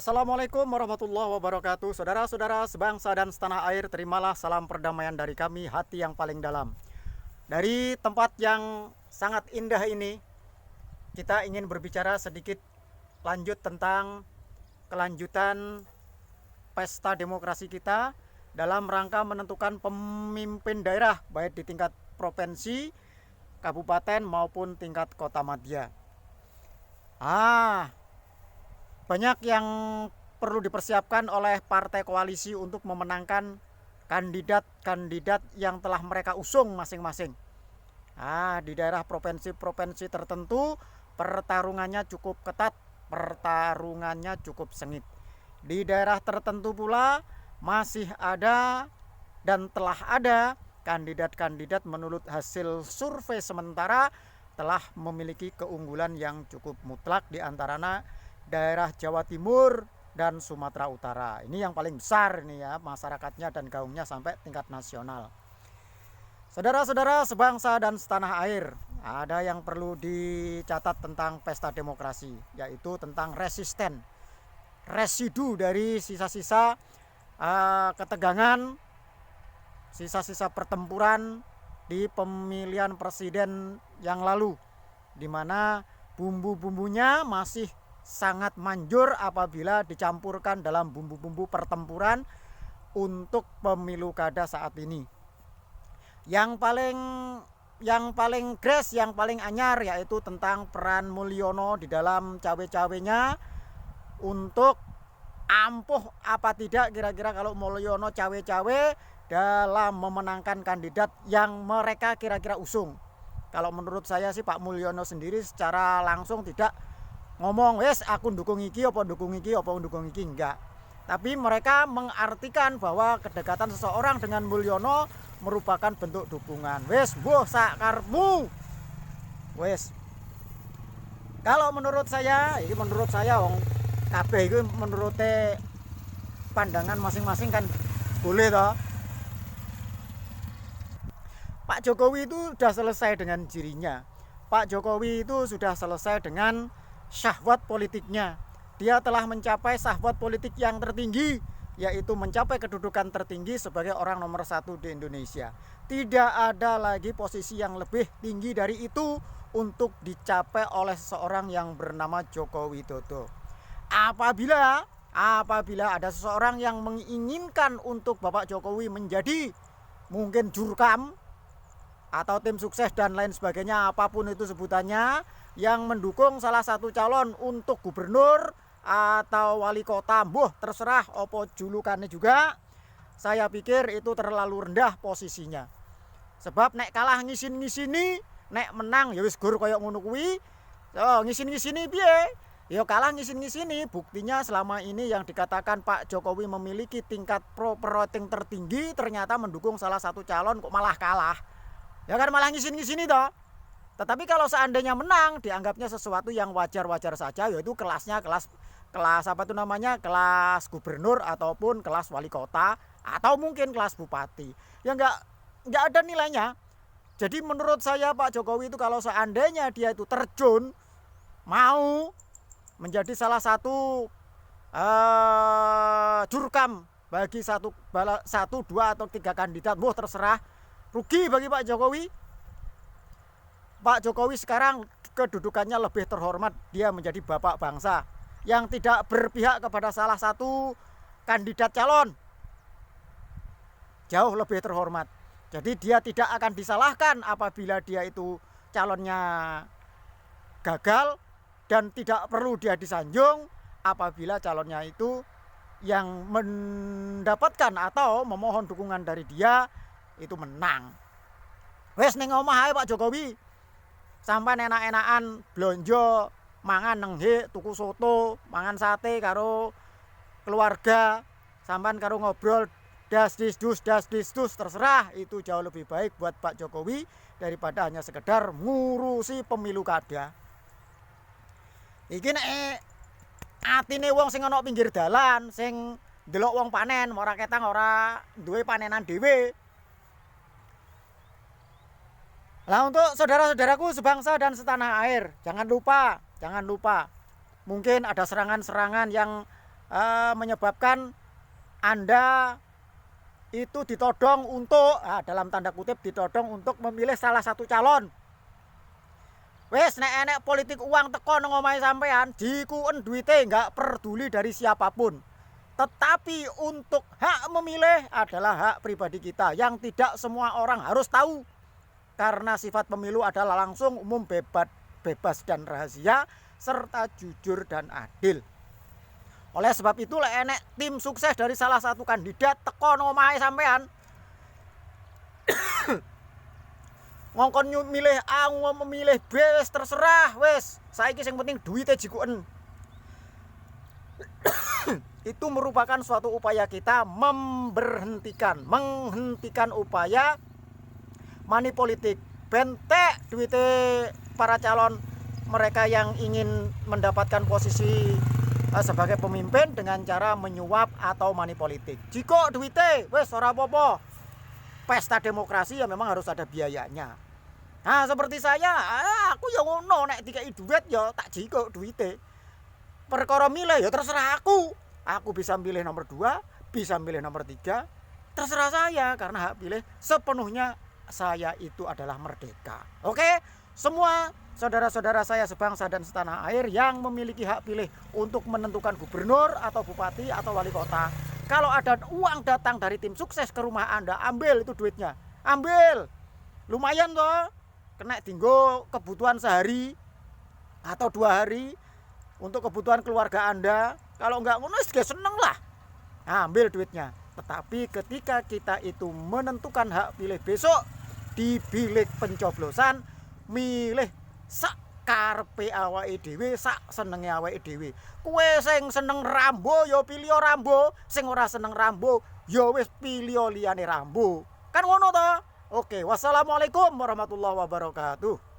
Assalamualaikum warahmatullahi wabarakatuh. Saudara-saudara sebangsa dan setanah air, terimalah salam perdamaian dari kami, hati yang paling dalam. Dari tempat yang sangat indah ini, kita ingin berbicara sedikit lanjut tentang kelanjutan pesta demokrasi kita dalam rangka menentukan pemimpin daerah, baik di tingkat provinsi, kabupaten maupun tingkat kota madya. Banyak yang perlu dipersiapkan oleh partai koalisi untuk memenangkan kandidat-kandidat yang telah mereka usung masing-masing. Di daerah provinsi-provinsi tertentu pertarungannya cukup ketat, pertarungannya cukup sengit. Di daerah tertentu pula masih ada dan telah ada kandidat-kandidat menurut hasil survei sementara telah memiliki keunggulan yang cukup mutlak, di antaranya daerah Jawa Timur dan Sumatera Utara. Ini yang paling besar ini ya, masyarakatnya dan gaungnya sampai tingkat nasional. Saudara-saudara sebangsa dan setanah air, ada yang perlu dicatat tentang pesta demokrasi, yaitu tentang resisten, residu dari sisa-sisa ketegangan, sisa-sisa pertempuran di pemilihan presiden yang lalu, di mana bumbu-bumbunya masih sangat manjur apabila dicampurkan dalam bumbu-bumbu pertempuran untuk pemilu kada saat ini. Yang paling gres, yang paling anyar yaitu tentang peran Mulyono di dalam cawe-cawenya untuk ampuh apa tidak kira-kira kalau Mulyono cawe-cawe dalam memenangkan kandidat yang mereka kira-kira usung. Kalau menurut saya sih Pak Mulyono sendiri secara langsung tidak ngomong wes aku dukung iki apa dukung iki apa dukung iki, enggak. Tapi mereka mengartikan bahwa kedekatan seseorang dengan Mulyono merupakan bentuk dukungan. Wes mbuh sakarepmu. Wes. Kalau menurut saya, ini menurut saya wong kabeh itu menurut pandangan masing-masing kan boleh toh. Pak Jokowi itu sudah selesai dengan dirinya. Pak Jokowi itu sudah selesai dengan syahwat politiknya. Dia telah mencapai syahwat politik yang tertinggi, yaitu mencapai kedudukan tertinggi sebagai orang nomor 1 di Indonesia. Tidak ada lagi posisi yang lebih tinggi dari itu untuk dicapai oleh seseorang yang bernama Joko Widodo. Apabila ada seseorang yang menginginkan untuk Bapak Jokowi menjadi mungkin jurkam atau tim sukses dan lain sebagainya, apapun itu sebutannya, yang mendukung salah satu calon untuk gubernur atau wali kota, terserah opo julukannya juga, saya pikir itu terlalu rendah posisinya. Sebab nek kalah ngisin-ngisini, nek menang ya wis gur koyo ngono kuwi. Ngisin-ngisini piye? Ya kalah ngisin-ngisini. Buktinya selama ini yang dikatakan Pak Jokowi memiliki tingkat rating tertinggi, ternyata mendukung salah satu calon kok malah kalah. Ya kan malah ngisin-ngisini toh. Tetapi kalau seandainya menang, dianggapnya sesuatu yang wajar-wajar saja, yaitu kelasnya kelas apa itu namanya, kelas gubernur ataupun kelas wali kota atau mungkin kelas bupati. Ya enggak ada nilainya. Jadi menurut saya Pak Jokowi itu kalau seandainya dia itu terjun mau menjadi salah satu jurkam bagi satu, dua atau tiga kandidat, terserah, rugi bagi Pak Jokowi. Pak Jokowi sekarang kedudukannya lebih terhormat, dia menjadi bapak bangsa yang tidak berpihak kepada salah satu kandidat calon, jauh lebih terhormat. Jadi dia tidak akan disalahkan apabila dia itu calonnya gagal, dan tidak perlu dia disanjung apabila calonnya itu yang mendapatkan atau memohon dukungan dari dia itu menang. Wes ning omah ae Pak Jokowi, sampai enak-enakan blonjo, mangan nenghe, tuku soto, mangan sate karo keluarga, sampai karo ngobrol das dis dus terserah, itu jauh lebih baik buat Pak Jokowi daripada hanya sekedar ngurusi pemilu kada. Iki nek atine wong sing ana pinggir dalan, sing ndelok wong panen, ora ketang ora duwe panenan dhewe. Nah, untuk saudara-saudaraku sebangsa dan setanah air, jangan lupa, mungkin ada serangan-serangan yang menyebabkan Anda itu ditodong untuk dalam tanda kutip ditodong untuk memilih salah satu calon. Wes nek enek politik uang teko nang omahe sampean, dikuen duite nggak peduli dari siapapun. Tetapi untuk hak memilih adalah hak pribadi kita yang tidak semua orang harus tahu. Karena sifat pemilu adalah langsung, umum, bebas dan rahasia serta jujur dan adil. Oleh sebab itu lek enek tim sukses dari salah satu kandidat teko nang omahe sampean ngongkon milih A memilih B, wis terserah wis, saiki sing penting duite jikuken. Itu merupakan suatu upaya kita menghentikan upaya money politik, bentek duite para calon mereka yang ingin mendapatkan posisi sebagai pemimpin dengan cara menyuap atau money politik. Jika duite wes ora apa-apa. Pesta demokrasi ya memang harus ada biayanya. Nah, seperti saya, aku ya ngono nek dikai duit ya tak jiko duite. Perkara milih ya terserah aku. Aku bisa milih nomor 2, bisa milih nomor 3. Terserah saya karena hak pilih sepenuhnya saya itu adalah merdeka. Oke? Semua saudara-saudara saya sebangsa dan setanah air yang memiliki hak pilih untuk menentukan gubernur atau bupati atau wali kota. Kalau ada uang datang dari tim sukses ke rumah Anda, ambil itu duitnya. Ambil. Lumayan toh. Kena tinggal kebutuhan sehari atau 2 hari untuk kebutuhan keluarga Anda. Kalau enggak ngono wis seneng lah. Ambil duitnya. Tetapi ketika kita itu menentukan hak pilih besok di bilik pencoblosan, milih sak karepe awake dhewe, sak senenge awake dhewe. Kowe sing seneng Rambo ya pilih Rambo, sing ora seneng Rambo ya wis pilih liyane Rambo. Kan ngono to? Oke, wassalamualaikum warahmatullahi wabarakatuh.